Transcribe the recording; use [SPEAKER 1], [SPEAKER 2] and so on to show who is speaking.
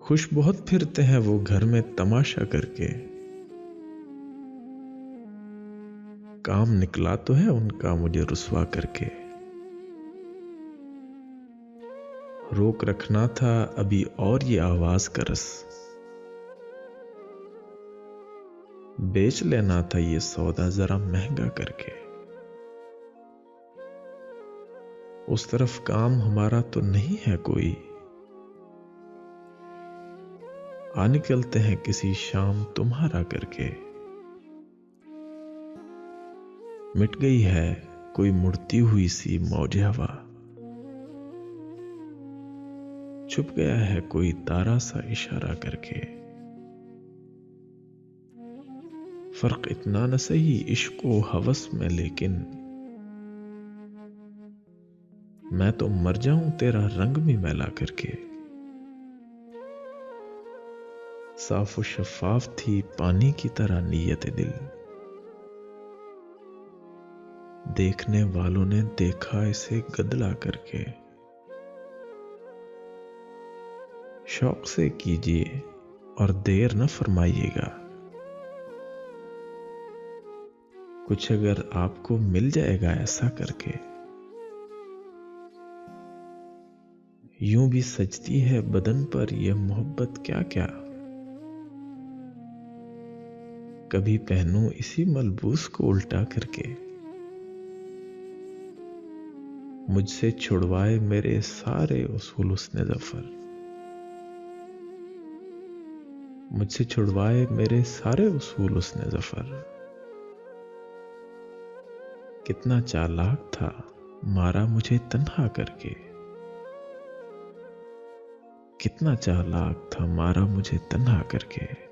[SPEAKER 1] खुश बहुत फिरते हैं वो घर में तमाशा करके, काम निकला तो है उनका मुझे रुसवा करके। रोक रखना था अभी और ये आवाज का रस, बेच लेना था ये सौदा जरा महंगा करके। उस तरफ काम हमारा तो नहीं है कोई, आ निकलते हैं किसी शाम तुम्हारा करके। मिट गई है कोई मुड़ती हुई सी मौज हवा, छुप गया है कोई तारा सा इशारा करके। फर्क इतना न सही इश्क व हवस में, लेकिन मैं तो मर जाऊं तेरा रंग भी मैला करके। साफ व शफाफ थी पानी की तरह नीयत दिल, देखने वालों ने देखा इसे गदला करके। शौक से कीजिए और देर न फरमाइएगा, कुछ अगर आपको मिल जाएगा ऐसा करके। यूं भी सजती है बदन पर यह मोहब्बत क्या क्या, कभी पहनूं इसी मलबूस को उल्टा करके। मुझसे छुड़वाए मेरे सारे उसूल उसने ज़फ़र, मुझसे छुड़वाए मेरे सारे उसूल उसने ज़फ़र। कितना चालाक था मारा मुझे तन्हा करके, कितना चालाक था मारा मुझे तन्हा करके।